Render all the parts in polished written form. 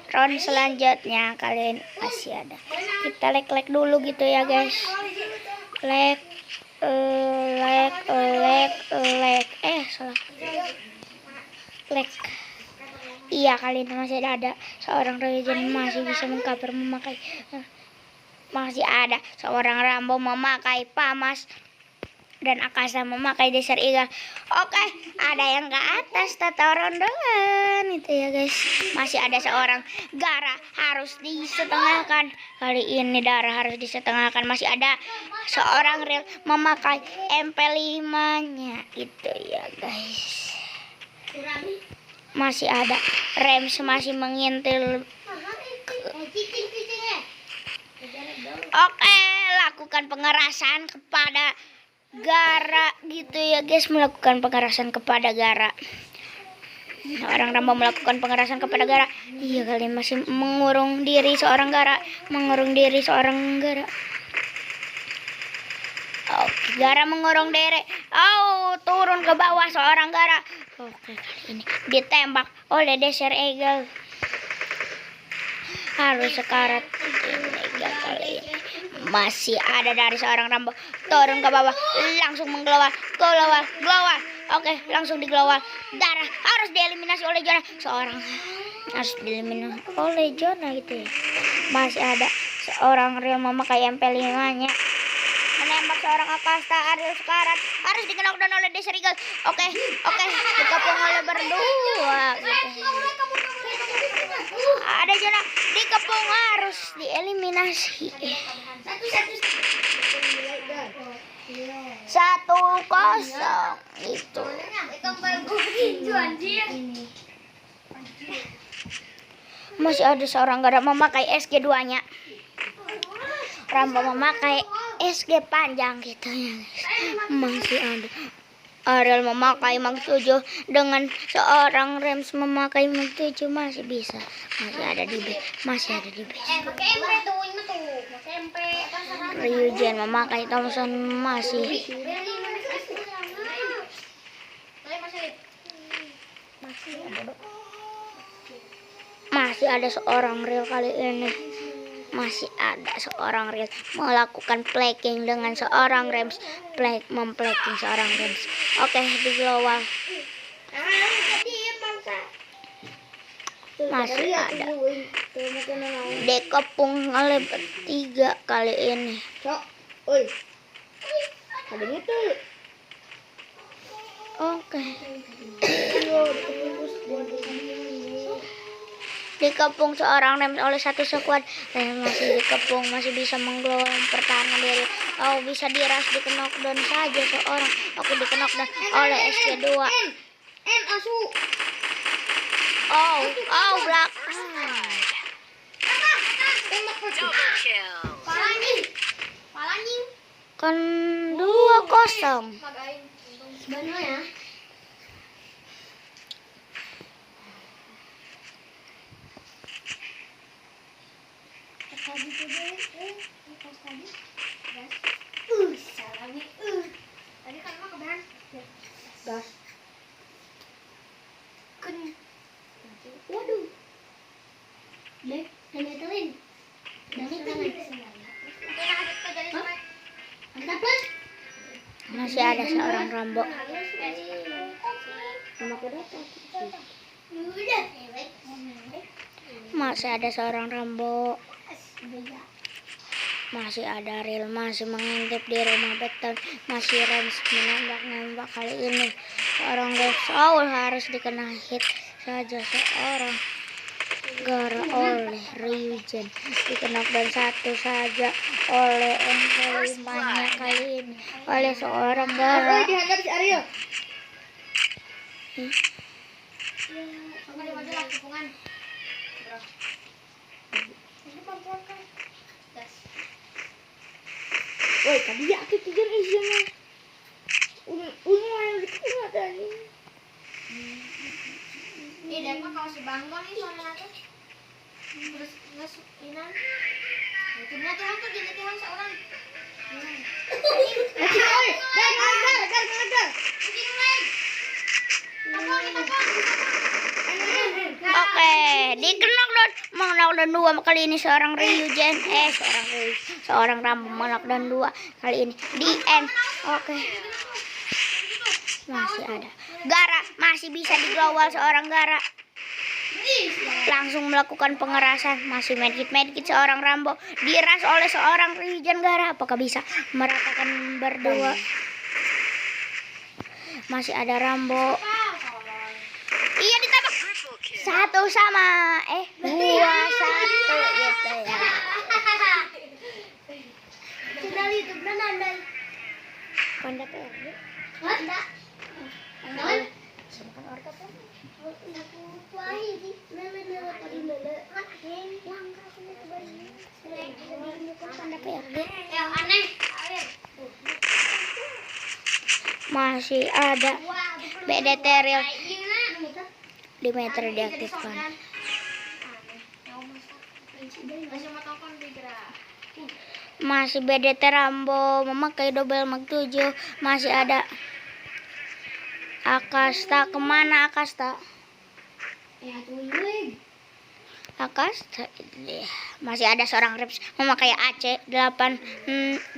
round selanjutnya kalian masih ada. Kita like dulu gitu ya guys. Like salah. Like. Iya, kali ini masih ada seorang Ryujen masih bisa mengcover memakai. Masih ada seorang Rambo memakai Famas dan Akasa memakai Desert Eagle. Oke, ada yang ke atas tata rondolan itu ya guys. Masih ada seorang Gara harus disetengahkan. Kali ini Dara harus disetengahkan. Masih ada seorang Real memakai MP5-nya itu ya guys. Masih ada Rems masih mengintil. Oke, lakukan pengerasan kepada Gara gitu ya guys, melakukan pengerasan kepada Gara. Seorang Rambo melakukan pengerasan kepada Gara. Iya, kalian masih mengurung diri seorang Gara, Oke, Gara mengurung diri. Oh, turun ke bawah seorang Gara. Oke, kali ini ditembak oleh Desert Eagle. Harus sekarat ini kali ini. Masih ada dari seorang Rambo turun ke bawah, langsung mengglowal. Oke, langsung diglowal. Darah harus dieliminasi oleh Jonah. Seorang harus dieliminasi oleh Jonah gitu ya. Masih ada seorang Real memakai MP5-nya. Menembak seorang Akasta. Ariel sekarat harus di-knockdown oleh Desert Eagle. Oke, dikepung oleh berdua gitu. Ada Jonah dikepung, harus dieliminasi. 1-0 itu. Masih ada seorang Gara memakai SG2-nya. Rambo memakai SG panjang gitu ya guys. Masih ada Ariel memakai Mag 7 dengan seorang Rems memakai Mag 7 masih bisa. Masih ada di base. Ryujen memakai Thompson masih ada seorang Real kali ini. Masih ada seorang Real melakukan flanking dengan seorang Rems, memflanking seorang Rems. Oke, di global. Masih ada dikepung oleh bertiga kali ini. Oke. Dikepung seorang Rems oleh satu squad. Masih dikepung, masih bisa mengglowal pertahanan diri. Oh, bisa diras, di-knockdown saja seorang. Oke, di-knockdown oleh SG2. Oh, black. Kan 2-0. Waduh. Dek, netelin. Masih ada seorang Rambo. Masih ada seorang Rambo. Masih ada Real masih mengintip di rumah beton. Masih Rems menembak kali ini. Seorang Saul harus dikena hit saja seorang Gara oleh Ryujen. Dikena satu saja oleh MP5-nya kali ini oleh seorang Gara. Woi, tadi ya aku tidur isinya. Yang dekat tadi. Ini dan mah kalau si Bangkong ini soalnya tuh. Terus ngesukinan. Itunya tuh tuh dinetihan seorang. Oke, di knockdown menakdan 2 kali ini seorang Ryujen. Seorang Rambo menakdan 2 kali ini. Di end. Oke. Masih ada. Gara masih bisa diglowal seorang Gara. Langsung melakukan pengerasan. Masih medkit seorang Rambo. Diras oleh seorang Ryujen Gara. Apakah bisa meratakan berdua? Masih ada Rambo. Iya, ditembak. 1 sama. 2-1 gitu ya. Channel YouTube na nanday. Panda tuh. Handa. Nanday. Silakan order po. Nakukuhahi di. Nala pa rin nala. Lang ka ako na ba yun? Panda PRD. Aneh. Masih ada BDT real. Di meter diaktifkan. Masih BDT Rambo memakai double mag 7. Masih ada Akasta. Kemana Akasta? Akasta. Masih ada seorang Reps memakai AC 8-0.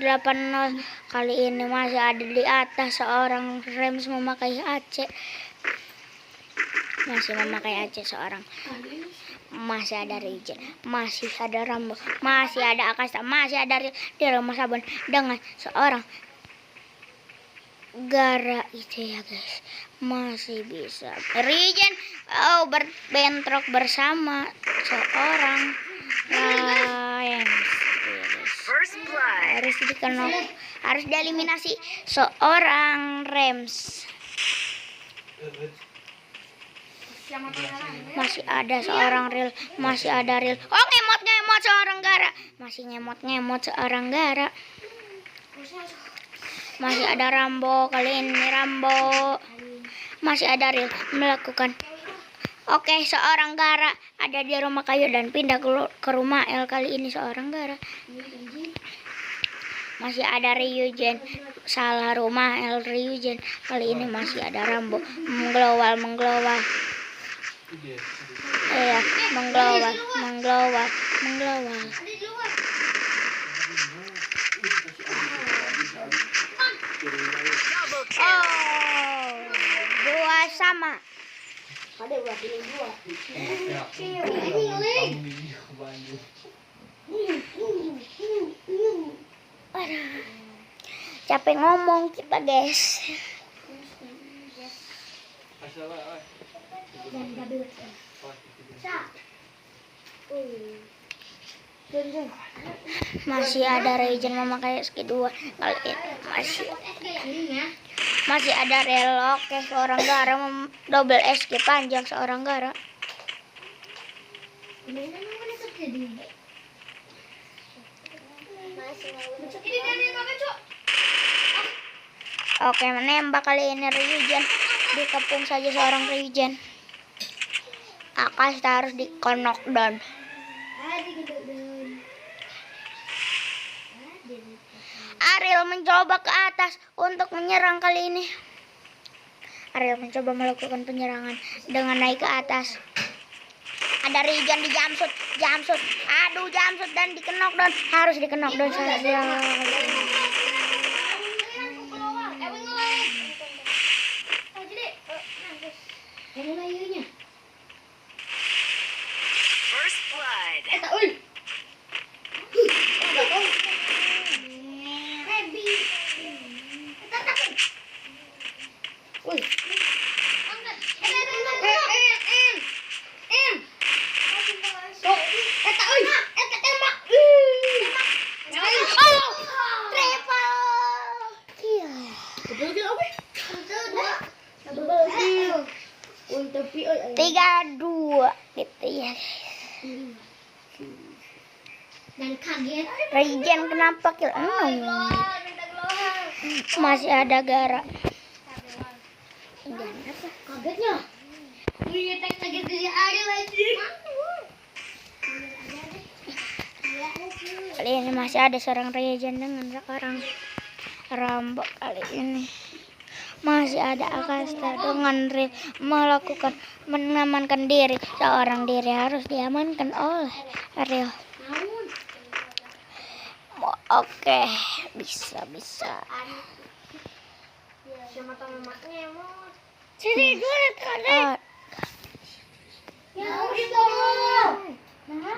Kali ini masih ada di atas seorang Rems memakai AC. Masih memakai AC seorang. Masih ada Ryujen, masih ada Rambo, masih ada Akasta, masih ada di rumah sabun dengan seorang Gara itu ya guys. Masih bisa Ryujen berbentrok bersama seorang harus dikenal, harus dieliminasi seorang Rems. Masih ada seorang Real, masih ada Real. Oh, ngemot seorang Gara. Masih ngemot seorang Gara. Masih ada Rambo, kali ini Rambo. Masih ada Real melakukan. Oke, seorang Gara ada di rumah kayu dan pindah ke rumah L. Kali ini seorang Gara. Masih ada Ryujen, salah rumah L Ryujen. Kali ini masih ada Rambo mengglowal. Iya, mengglowal. Oh, 2 sama. Ada berapa ini 2? Capek ngomong kita guys. Masih ada Ryujen memakai SK2 kali ini. Masih ada relok seorang Gara double SK panjang seorang Gara. Oke, menembak kali ini Ryujen. Dikepung saja seorang Ryujen. Akasta harus di knockdown. Ariel mencoba ke atas untuk menyerang kali ini. Ariel mencoba melakukan penyerangan dengan naik ke atas. Ada Ryujen di jumpsuit. Aduh, jumpsuit dan di knockdown. Harus di knockdown saja. First blood. Tiga dua gitu ya. Dan kaget. Ryujen kenapa kill 6? Masih ada Gara. Jangan apa? Kagetnya. Wih, tek kaget si Ariel lagi. Kali ini masih ada seorang Ryujen dengan seorang Rambo. Kali ini masih ada Akasta dengan melakukan mengamankan diri. Seorang diri harus diamankan oleh Ariel. Oke, bisa. Siapa tahu mamaknya emot. Sini dulu kan. Ya itu. Nah.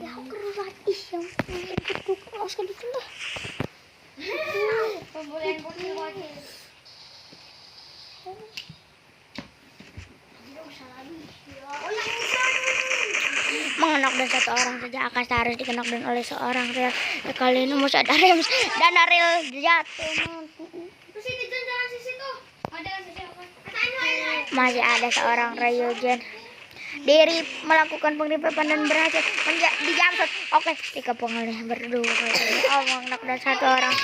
Ya kerurat yang duduk usah di tengah. Pembulian bocil. Mengenok dan satu orang saja akan harus dikenok dan oleh seorang Ariel. Kali ini musuh ada Rems dan Ariel jatuh. Terus ini jalan sisi tuh. Ada siapa? Masih ada seorang Ryogen. Diri melakukan penggripan dan berhasil dijamsut. Oke, 3 pengalih berdua kali. Oh, mengenok dan satu orang.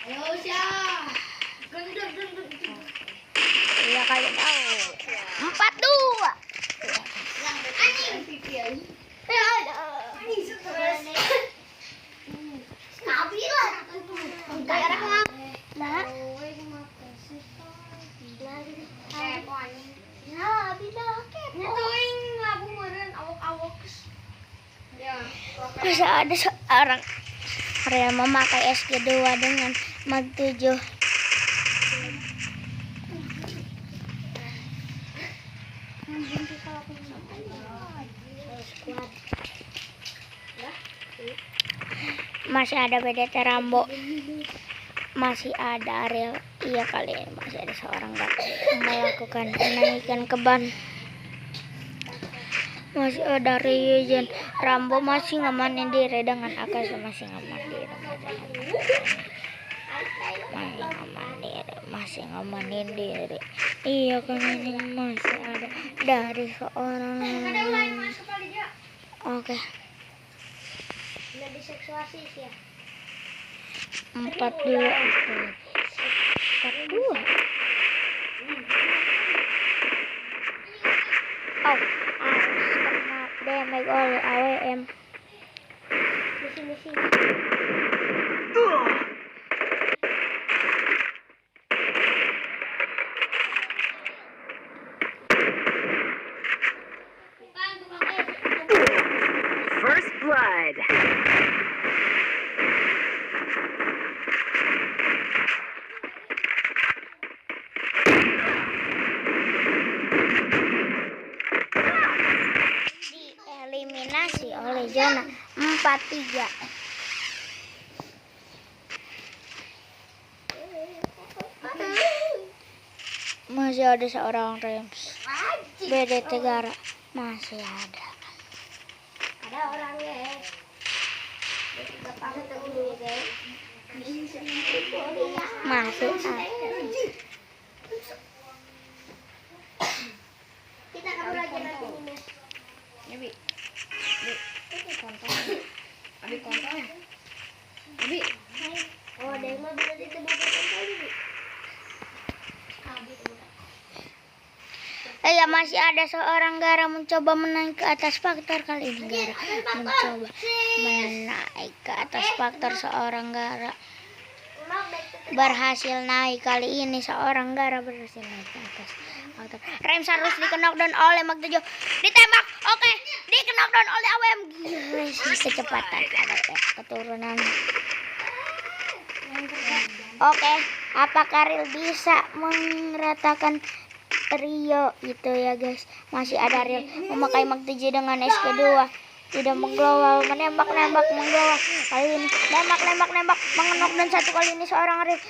Ayo siapa? Gendut. Iya kali tahu. 4-2. Anjing pipian. Anjing stres. Stabilan. Daerah mah. Nah, Ya, tidak kepo. Nyatuin labu meureun awok-awok. Ya, masih ada seorang Ariel memakai SG2 dengan mag 7. Masih ada BDT Rambo. Masih ada Ariel. Iya kali ini masih ada seorang melakukan penaikan ke ban. Masih ada Ryogen. Rambo masih ngamanin diri dengan Akaza masih ngamanin diri. Iya kan ini masih ada dari seorang. Oke. udah diseksuasi ya. 4-2. Oh, harus kena damage oleh AWM. Di sini. First blood. Dieliminasi oleh zona 4-3. Masih ada seorang Rems. BDT Gara masih ada. Ada orangnya. Enggak pakai dulu guys. Masih ada. Kita kabur aja nanti ini. Ya, Bi. Ini kontolnya. Abi kontolnya. Abi. Oh, ada yang mau bisa ditebak tadi. Ya masih ada seorang Gara mencoba menaik ke atas faktor. Kali ini Gara mencoba menaik ke atas faktor. Seorang Gara berhasil naik. Kali ini seorang Gara berhasil naik ke atas faktor. Rems harus dikenok down oleh Mag 7. Ditembak. Oke, dikenok down oleh AWM. Gila sih kecepatan ada keturunan. Oke, apakah Ril bisa meratakan Rio itu ya guys? Masih ada Ril memakai Mag 7 dengan SK2. Tidak mengglowal, menembak mengglowal. Kali ini nembak mengenok dan satu kali ini seorang Ril.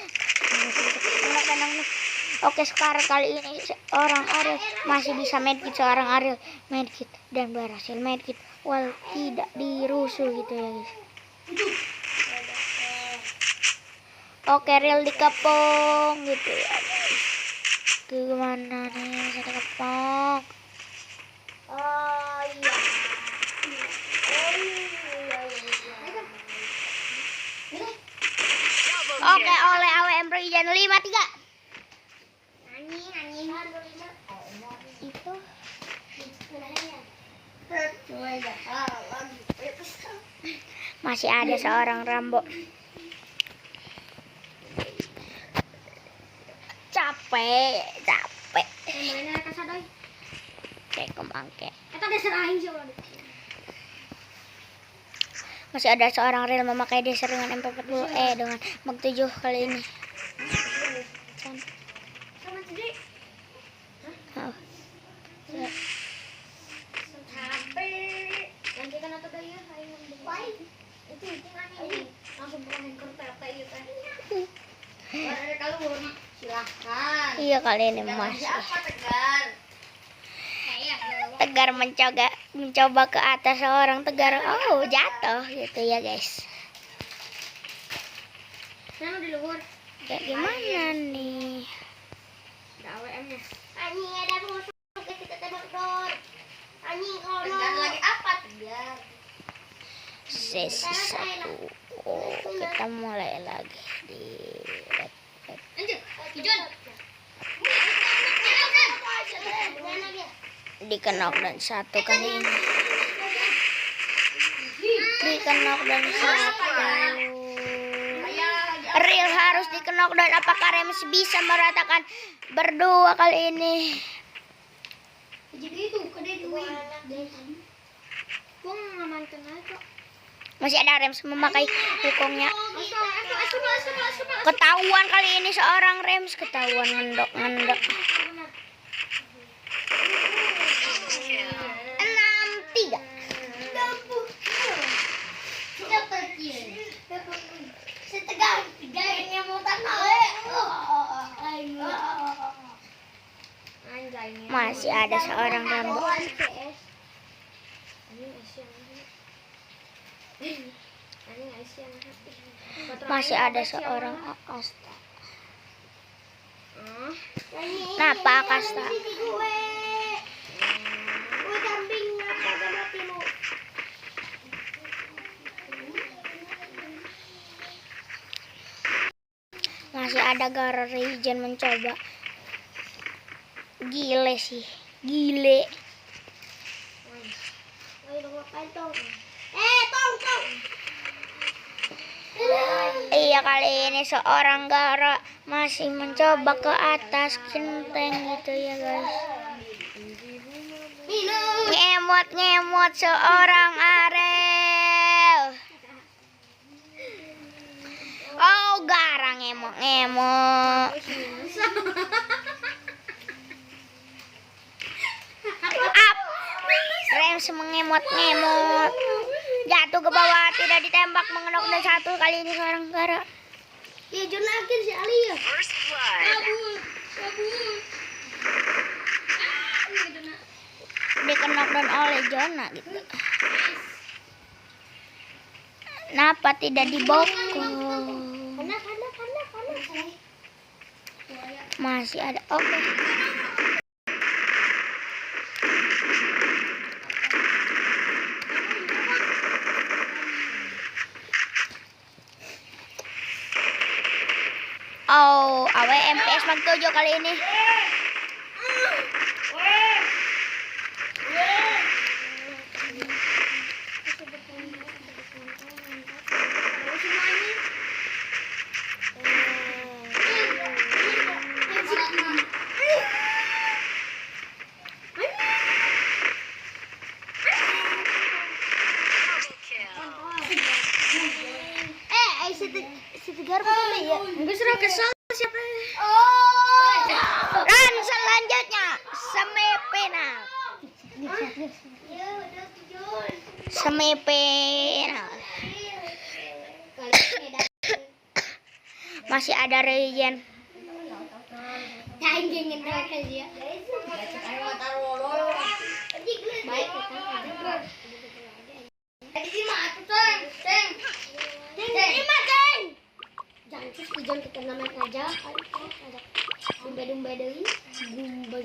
Oke, sekarang kali ini seorang Ariel masih bisa medkit. Seorang Ariel medkit dan berhasil medkit walau tidak dirusuh gitu ya guys. Oke, Real dikepung gitu ya guys. Gimana nih saya dikepung? Oh iya. Oke, oleh AWM Ryogen 5-3. Anjing. Itu masih ada seorang Rambo. capek. Mainnya kasar doi. Kayak kemangke. Eta diserahin sih ulah. Masih ada seorang real memakai dasar dengan MP40 dengan mag 7 kali ini. Sama jadi Oh. capek. Nanti kan atau daya ayo ngomong. Itu anjing. Langsung perahin kereta ieu teh. Ada kalau silahkan. Iya kali ini masih. Apa Tegar? Tegar mencoba ke atas seorang Tegar. Oh, jatuh gitu ya, guys. Nah, di luar. Kayak gimana nih? Ada AWM-nya. Anjing ada musuh kita tembak dor. Anjing kalau Tegar lagi apa Tegar? Sesi 1. Oh, kita mulai lagi di Anjir, Ijon. dikenok dan 1 kali ini. Dikenok dan 1. Real harus dikenok dan apakah Rems bisa meratakan berdua kali ini? Jadi itu kade duit. Gua ngamankan aja. Masih ada Rems memakai hukungnya. Ketahuan kali ini seorang Rems, ketahuan ngendok-ngendok. 6-3. Setegar tiganya mau tanah. Masih ada seorang Rambo. Masih ada seorang Akasta. Kenapa Akasta? Masih ada Gara Regen mencoba. Gile sih, gile. Tong. Iya kali ini seorang Gara masih mencoba ke atas genteng gitu ya guys. Ngemot seorang Arel. Oh Gara ngemot. Up. Rems mengemot. Jatuh ke bawah, tidak ditembak, mengenok dan 1 kali ini seorang Gara. Ya jonakin si Ali ya. First blood. Dikenok dan oleh Jona gitu. Kenapa tidak dibokong? Panas. Masih ada. Oke. Oh, AWM PS Mag 7 kali ini. Si Tegar betul ya? Enggak serah kesal siapa? Dan selanjutnya semifinal. Semifinal. Masih ada Regen. Baik, jangan terus ijon kita namain aja domba deui gumba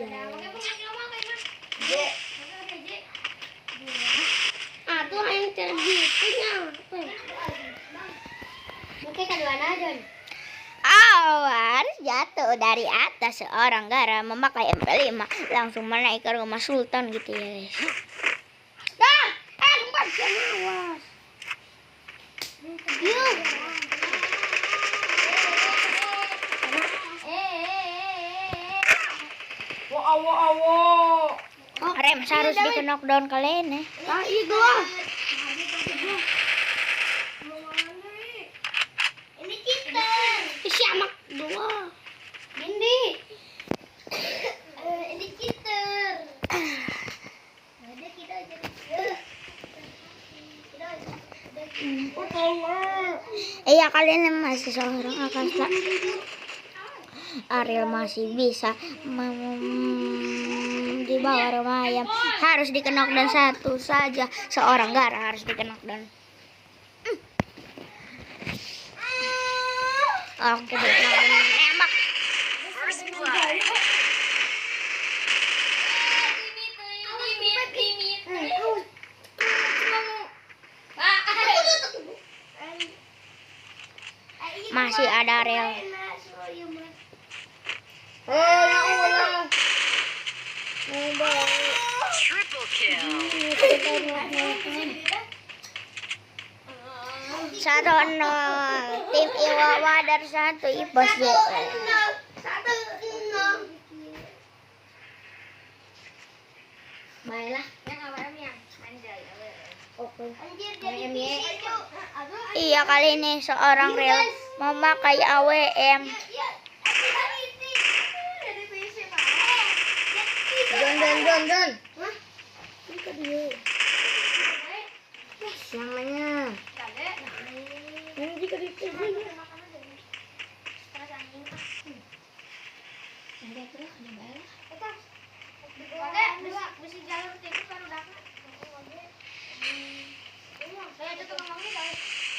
tuh yang tergitunya oke kaduana Jon. Awas jatuh dari atas seorang Gara memakai MP5 langsung menaik ke rumah Sultan gitu ya guys. Awas. Yuk. Rems harus di knockdown kalian ya. Ah, iya gua. Ini cheater. Siamak dua. Ini. Ini cheater. Ada kita aja. Iya kalian masih seorang Akasta. Ariel masih bisa di bawah rumah ayam. Harus di knockdown satu saja. Seorang Gara harus di knockdown. Oke, nembak. First blood. Masih ada Ariel. Triple kill. Satu nol. Tim Iwawa dari satu Ipos JL. Baiklah, yang awalnya yang anjay. Oke. Anjir Iya kali ini seorang Real memakai AWM. Don. Hah? Namanya.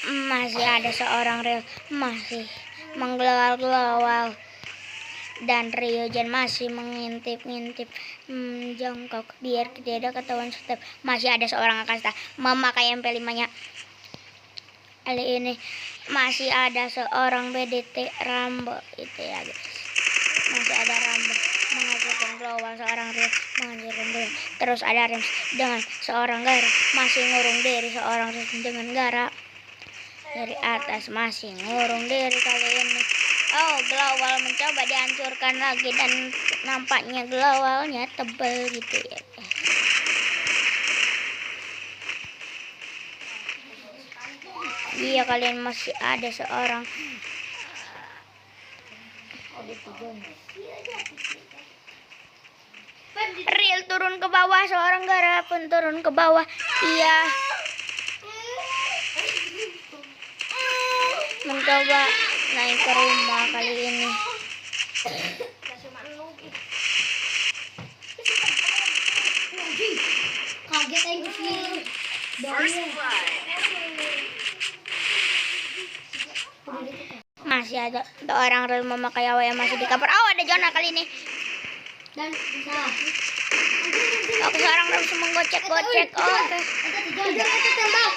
Masih ada seorang Real masih menggelawal-gelawal dan Ryojen masih mengintip-ngintip jongkok biar tidak ketahuan step. Masih ada seorang Akasta memakai MP5-nya. Kali ini masih ada seorang BDT Rambo itu ya guys. Masih ada Rambo menghasilkan global, seorang Real menghasilkan global. Terus ada Rems dengan seorang Gara masih ngurung diri, seorang Rems dengan Gara dari atas masih ngurung diri kali ini. Oh, global mencoba dihancurkan lagi dan nampaknya globalnya tebal gitu ya. Iya kalian masih ada seorang Real turun ke bawah, seorang Gara pun turun ke bawah. Iya, mencoba naik ke rumah kali ini. Kaget aja sih. First blood. Masih ada seorang Real memakai AWM masih di cover. Oh, ada Jonah kali ini. Dan bisa. Oke, seorang Real menggocek-gocek. Oke, Tembak.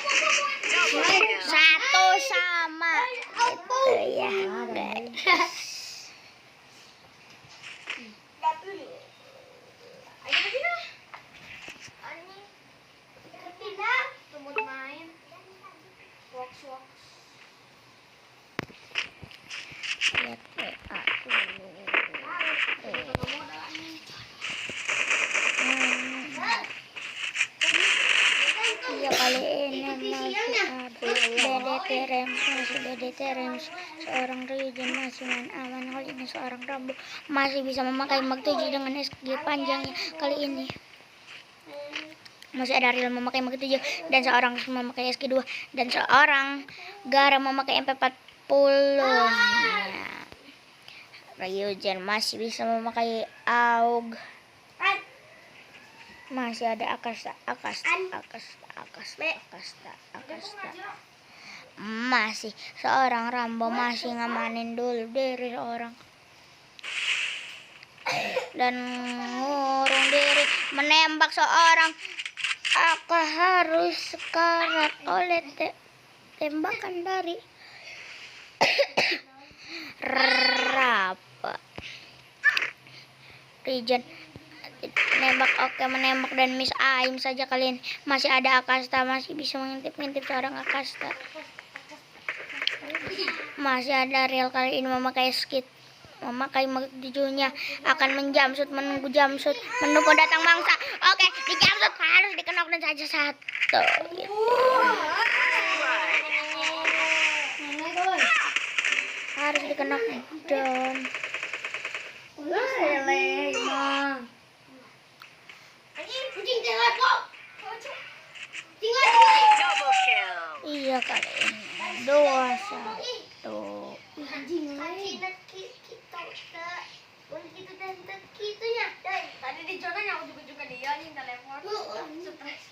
satu sama. Itu ya, guys. Lihat WA dulu. Iya kali ini masih ada BDT Rems, seorang Ryojen masih main aman. Kali ini seorang Rambo masih bisa memakai Mag 7 dengan SG panjangnya. Kali ini masih ada Real memakai Mag 7 dan seorang memakai SG 2 dan seorang Gara memakai MP40. Ryojen masih bisa memakai AUG. Masih ada Akasta. Masih seorang Rambo masih ngamanin dulu dari seorang dan ngurung diri, menembak seorang. Aku harus sekarat oleh tembakan dari Rapa. Ryojen menembak, oke, menembak dan miss aim saja kalian. Masih ada Akasta, masih bisa mengintip-ngintip seorang Akasta. Masih ada Real kali ini memakai skit memakai majunya akan menjamsut, menunggu jamsut, menunggu datang mangsa. Oke, dijamsut harus dikenok dan saja satu gitu. Harus dikenok dan Double kill. iya kali ini 2-1. Tadi di zona yang juga dia nih telepon. Stres.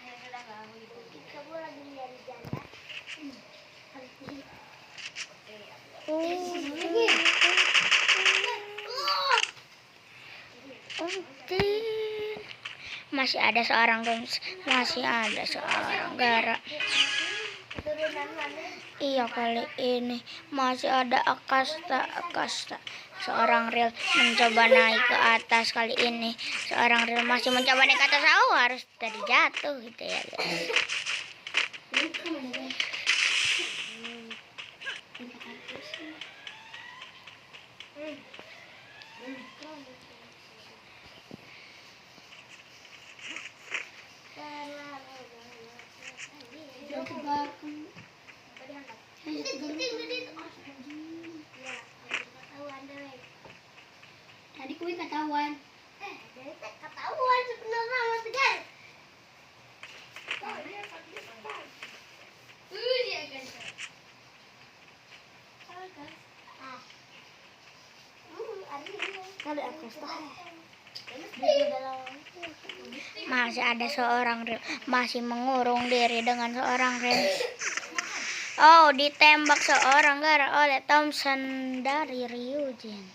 Ya sudah lah begitu. Kamu lagi nyari janda. Masih ada seorang Gara. Iya kali ini masih ada Akasta. Seorang Real mencoba naik ke atas kali ini. Seorang Real masih mencoba naik ke atas. Harus tadi jatuh gitu ya guys. Tadi kui ketahuan. Ketahuan sebenarnya Mas Tegar. Iya kan. Kalau aku Masih ada seorang Real masih mengurung diri dengan seorang Real. Oh, ditembak seorang Gara oleh Thompson dari Ryujin.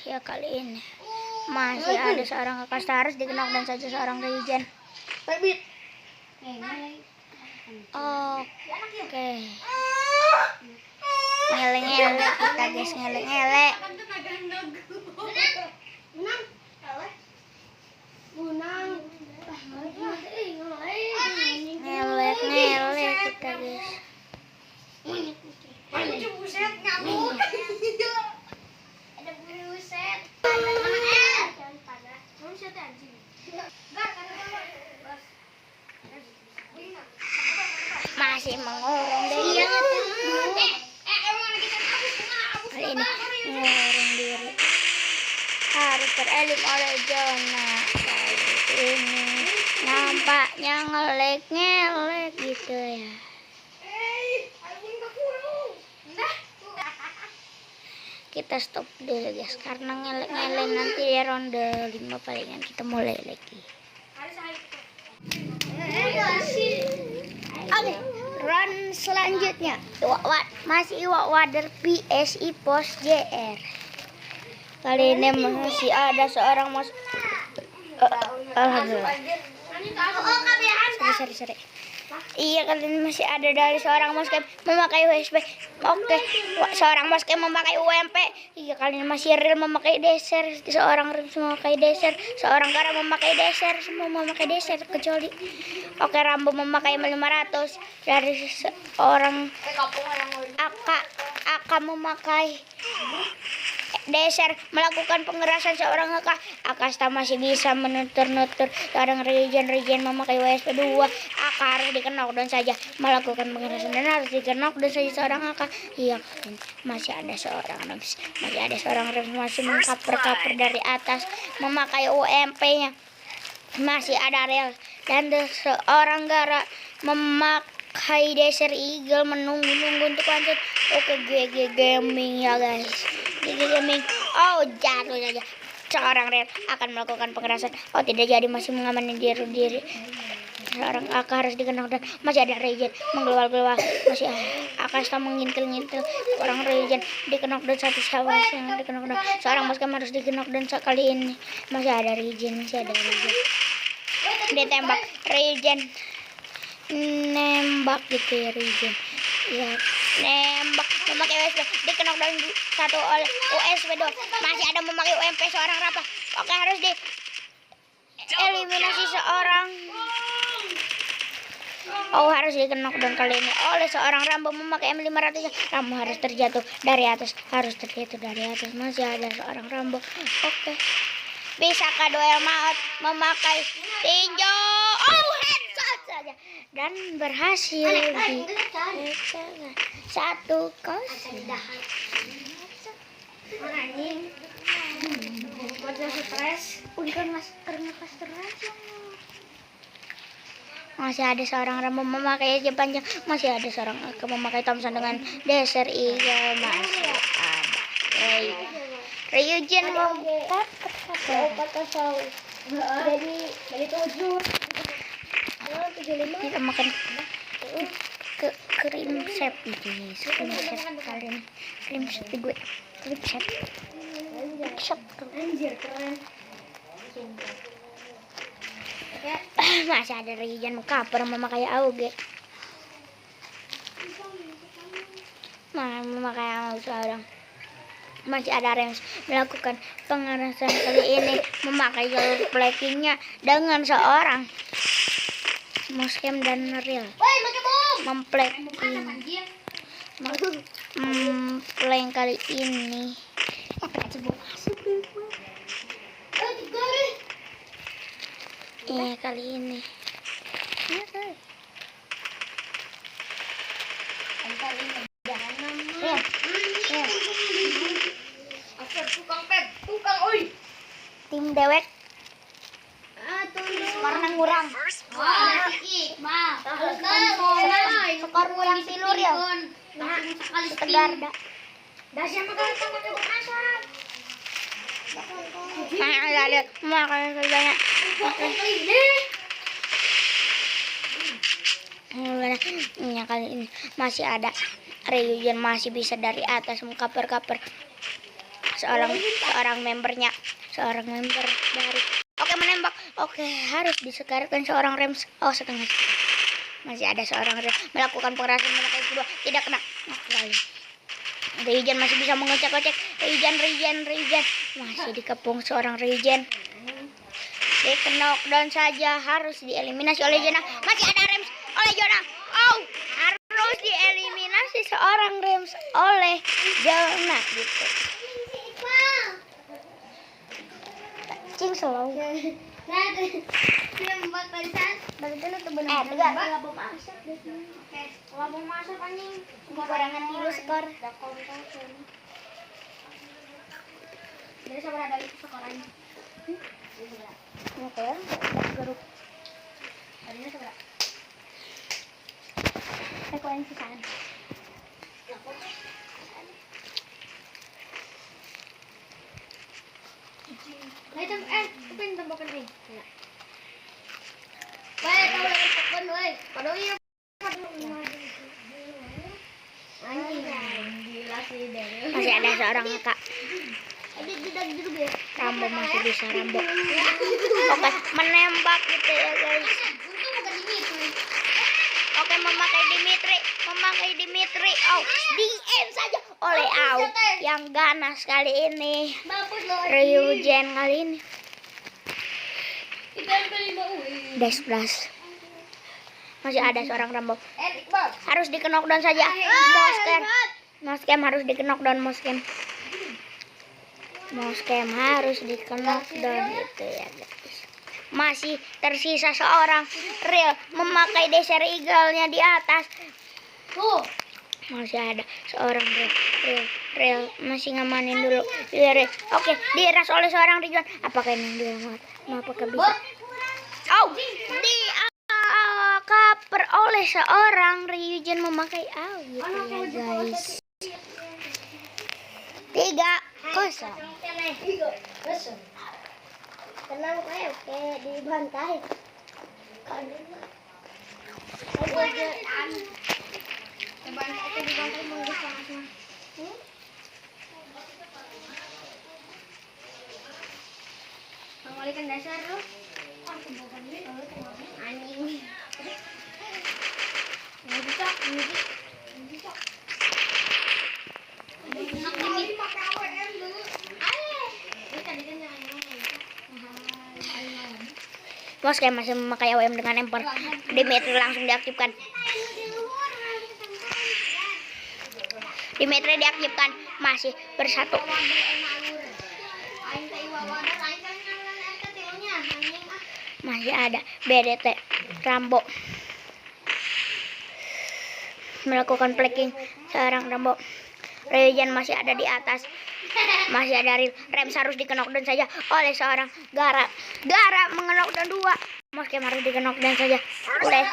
Ya kali ini masih ada seorang Akasta harus dikenok dan saja seorang Ryujin. Bebit. Oke. Ngele-ngele kita guys, ngele-ngele. Ngele-ngele kita guys. Masih mengurung diri. Kali ini mengurung diri. Harus terelim oleh zona. Kali ini nampaknya ngelek gitu ya. Kita stop dulu guys karena ngelek nanti di ronde 5 palingan kita mulai lagi. Oke, round selanjutnya masih Iwak Wader PSI Pos JR. Kali ini masih ada seorang alhamdulillah. Sorry. Iya, kali ini masih ada dari seorang Moskem memakai USB. Oke, seorang Moskem memakai UMP. Iya, kali ini masih Real memakai Deser. Seorang Real memakai Deser. Seorang Gara memakai Deser. Semua memakai Deser kecuali oke, Rambo memakai 500. Dari seorang AK memakai Deser melakukan pengerasan seorang Akasta masih bisa menutur-nutur. Seorang Regen memakai WSP 2. AK harus dikenok dan saja melakukan pengerasan dan harus dikenok dan saja seorang AK. Iya, masih ada seorang Rems masih mengkaper dari atas memakai UMP-nya. Masih ada Real dan seorang Gara memakai Desert Eagle menunggu untuk lanjut. Oke, GG Gaming ya guys. GG Gaming. Oh, jatuh saja. Seorang Real akan melakukan pengerasan. Oh, tidak jadi, masih mengamani diri. Seorang AK harus dikenok dan masih ada Regen menggelwal-gelwal. Masih Akasta mengintil-ngintil. Seorang Regen dikenok dan satu sahabat yang dikenok dan seorang Moskem harus dikenok dan sekali ini masih ada Regen. Ditembak Regen. Nembak gitu ya Regen. Ya, Nembak memakai USB. Dikenok dan satu oleh USB 2. Masih ada memakai UMP seorang Rafa. Oke, harus di eliminasi seorang. Oh, harus dikenok dan kali ini oleh seorang Rambo memakai M500. Rambo harus terjatuh dari atas. Harus terjatuh dari atas. Masih ada seorang Rambo. Oke. Bisakah duel maut memakai tinju? Oh, headshot saja. Dan berhasil di 1-0. Masih ada seorang Rambo memakai jam panjang. Masih ada seorang memakai Thompson dengan Desert Eagle. Masih ada Ryujin lompat ke saus. Jadi 7. Kita makan ke krim chef ini. Krim chef kali ini. Krim chef gue. Krim chef. Chef. Anjir keren. Masih ada Ryujin mengcover memakai AUG. Memakai AUG seorang. Masih ada Rems melakukan pengerasan kali ini memakai jalur flankingnya dengan seorang Moskem dan Real memplanking kali ini. Kali ini tim dewek karena ngurang skor ngurang silur ya tegar dah ada makan banyak. Ya, kali ini masih ada Ryujin masih bisa dari atas mengkaper-kaper seorang membernya, seorang member dari. Oke, menembak. Oke, harus disegarkan seorang Rems. Oh, setengah. Masih ada seorang Rems melakukan pengerasan memakai kedua, tidak kena. Kali Ryujin masih bisa mengocek-ocek. Ryujin masih dikepung seorang Ryujin. Dikenok down saja, harus dieliminasi oleh Jona. Masih ada Rems oleh Jona. Oh, harus dieliminasi seorang Rems oleh Jona gitu. Cing slow. Nembak tadi saat bagaimana tuh benar. Enggak bom asap. Oke, kalau mau masuk anjing. Barangan dulu skor. Jadi sama ada itu skor anjing. Oke, grup. Adanya seberapa? Aku yang sisaan. Pengen tembakan nih. Baik, kau lagi tekan, woi. Padahal iya. Anjing, gila sih dari. Masih ada seorang kak. Ada Rambo masih bisa Rambo. Oke, menembak gitu ya guys. Untung bukan Dimitri. Oke, memakai Dimitri. Oh, di end saja oleh Au yang ganas kali ini. Mampus lo. Ryujin kali ini. Kita kelima woi. Dash plus. Masih ada seorang Rambo. Iqbal. Harus di knockdown saja. Moskem harus di knockdown Moskem harus di knockdown gitu ya guys. Masih tersisa seorang Real memakai Desert Eagle-nya di atas. Tuh. Masih ada seorang Real masih ngamanin dulu. Oke, diras oleh seorang Ryujin. Apakah ini dia apakah bisa? Oh, di cover oleh seorang Ryujin memakai gitu ya guys. 3-0. Tenang kayak kayak dibantai. Mengembalikan dasar lu. Anjing. Nggak bisa. pakai AWM dulu. Ini tadi kan jangan ngomong. Bos kayak masih memakai AWM dengan emper. Dimitri langsung diaktifkan. Dimitri diaktifkan, masih bersatu. Masih ada BDT Rambo melakukan flanking seorang Rambo. Regen masih ada di atas. Masih ada Rems harus di-knockdown saja oleh seorang Gara. Gara mengenokdown 2. Moskem harus di-knockdown saja oleh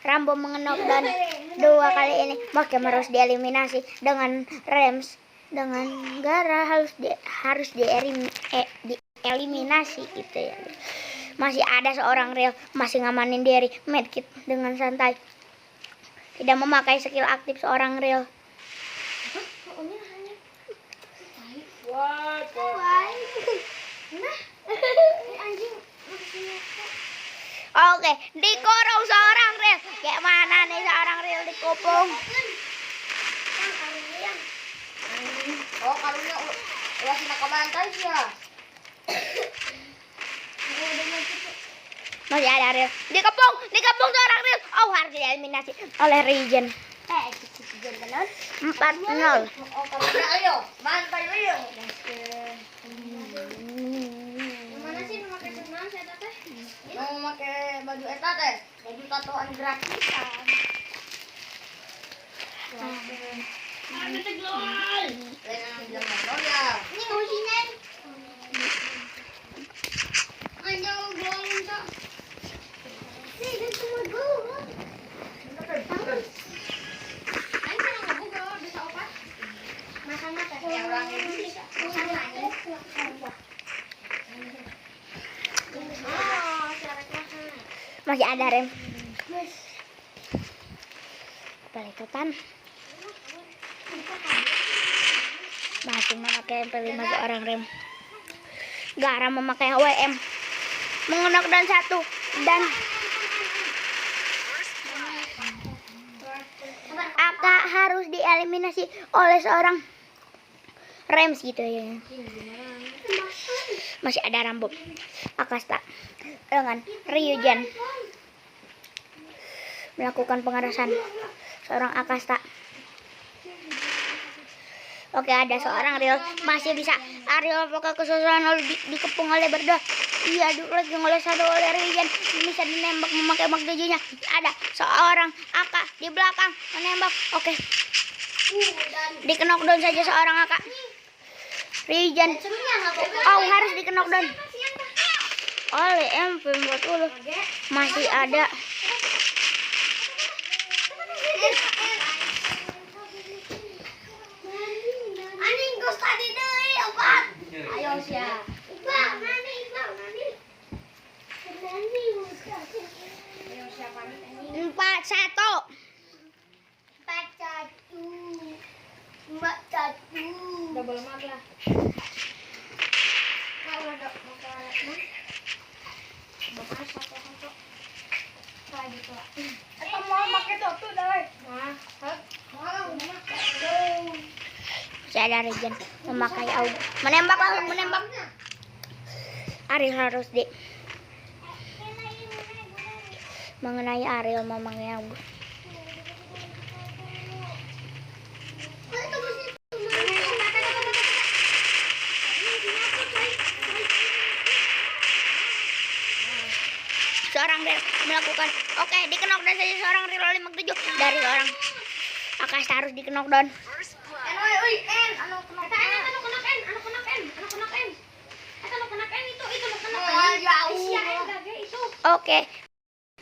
Rambo mengenokdown 2 kali ini. Moskem harus dieliminasi dengan Rems. Dengan Gara harus dieliminasi gitu ya. Masih ada seorang real masih ngamanin diri medkit dengan santai. Tidak memakai skill aktif seorang real. Oke, dikorong seorang real. Kayak mana nih seorang real dikopong? Oh, kalungnya udah sini ke bantai sih ya. Masih ada real. Dikepung seorang real. Oh, harus dieliminasi oleh Regen. 4-0. Oh, kalungnya ayo, bantai ayo. Mana sih memakai senang saya teh? Mau memakai baju eta teh, baju tatoan gratisan. Ini mau sinen. Anjing gol untuk. Sih, dan semua gol. Anjing nggak gol bisa opat. Makan teh yang orang ini bisa. Oh, syarat makan. Masih ada rem. Pelikutan. Masih memakai MP5 seorang rem. Gara memakai AWM. Mengenokdown 1 dan Aka harus dieliminasi oleh seorang Rems gitu ya. Masih ada Rambo Akasta dengan Ryujen melakukan pengerasan seorang Akasta. Oke, ada seorang Ariel masih bisa. Ariel apakah kesusahan dikepung oleh berdua? Iya, lagi oleh satu oleh Regen. Bisa dinembak memakai mag 7-nya. Ada seorang Aka di belakang menembak. Oke. Di-knockdown saja seorang Aka. Regen. Oh, harus di-knockdown oleh MP40. Masih ada. Anjing gos tadi deui opat. Ayo sia. Iqbal, nani. Ayo siapa nih? 4-1. 4-1. Double mark lah. Nah, udah dok, mau ke mana? Bapak satu. Kayak gitu. Eta mau make tuh deh. Nah, mau udah. Masih ada Regen memakai AUG. Menembak. Ariel harus mengenai Ariel memakai AUG. Seorang Real melakukan. Oke, di-knockdown saja seorang Real 57 dari seorang Akasta harus di-knockdown. First blood. Anu kena itu. Oke.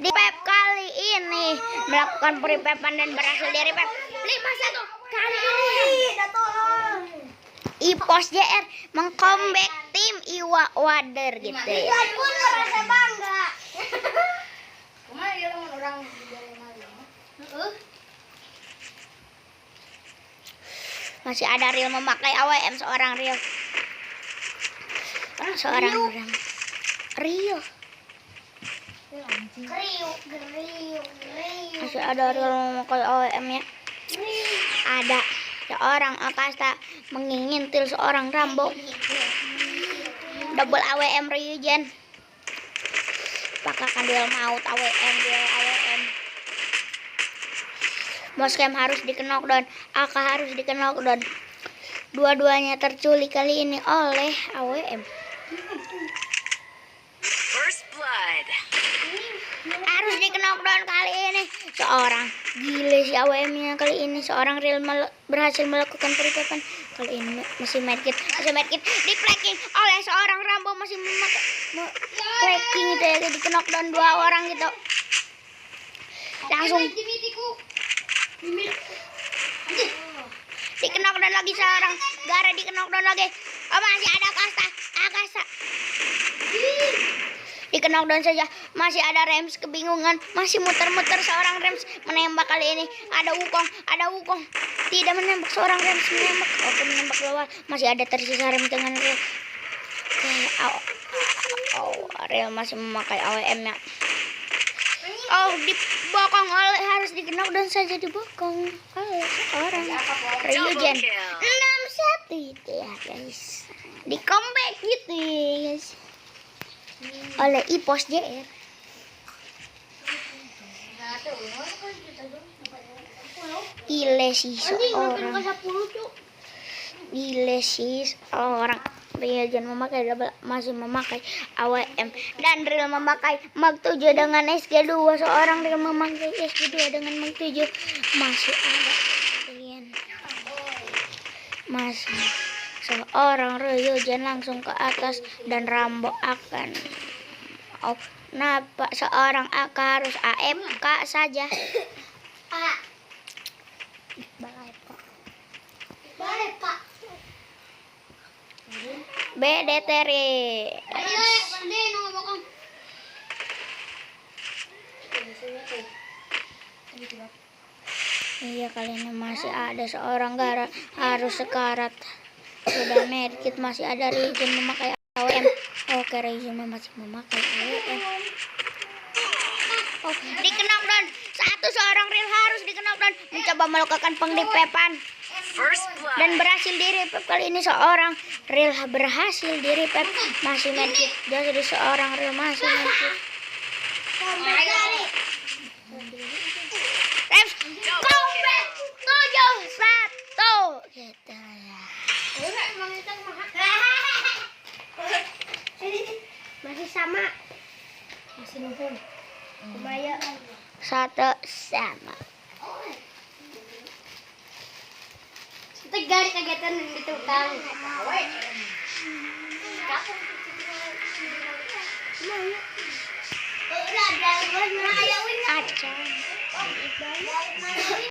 Di pep kali ini melakukan pre-pepan dan berhasil di repep 5-1 kali ini. Ipos JR meng-comeback tim Iwa Wader gitu ya. Pun merasa bangga. Kemarin dia orang di jalan lagi. Masih ada Real memakai AWM seorang Real. Seorang Real. Geriu. Masih ada Real memakai AWM ya. ada seorang Akasta mengingintil seorang Rambo. Double AWM Ryujen. Apakah akan duel maut AWM, duel AWM. Moskem harus di knockdown, AK harus di knockdown. Dua-duanya terculik kali ini oleh AWM. First blood. Harus di knockdown kali ini. Seorang gile si AWM-nya kali ini. Seorang real berhasil melakukan peritapan. Kali ini masih medkit di flanking oleh seorang Rambo, masih memakai flanking itu ya, di knockdown 2 orang gitu. Langsung di knockdown lagi seorang Gara, di knockdown lagi. Oh, masih ada Akasta. Di knockdown saja, masih ada Rems kebingungan, masih muter-muter seorang Rems menembak kali ini. Ada Wukong tidak menembak, seorang Rems menembak. Oke, menembak bawah, masih ada tersisa Rems dengan Real. Real masih memakai AWM-nya. Oh, dibokong oleh, harus di knockdown saja, dibokong oleh seorang Ryujen. 6-1 itu ya guys, di comeback gitu ya guys oleh Ipos JR. Gile sih seorang Ryujen masih memakai AWM, dan Real memakai Mag 7 dengan SG2. Seorang Real memakai SG2 dengan Mag 7. Masih ada kalian, masih seorang Ryujen langsung ke atas, dan Rambo akan nampak seorang AK harus AFK saja. BDTRI. Iya, kali ini masih ada seorang Gara harus sekarat. Sudah medkit, masih ada Ryujen memakai AWM. Oke, Ryujen masih memakai AWM. Oh, di knockdown. Seorang Real harus di knockdown, mencoba melakukan pengripepan dan berhasil di repep. Kali ini seorang Real berhasil di repep, masih medkit. Jadi seorang Real masih medkit. Reps comeback 7-1 gitu ya. Masih sama. Masih nuhun. Kebaya. 1-1. Tegar kagetan gitu utang. Acang.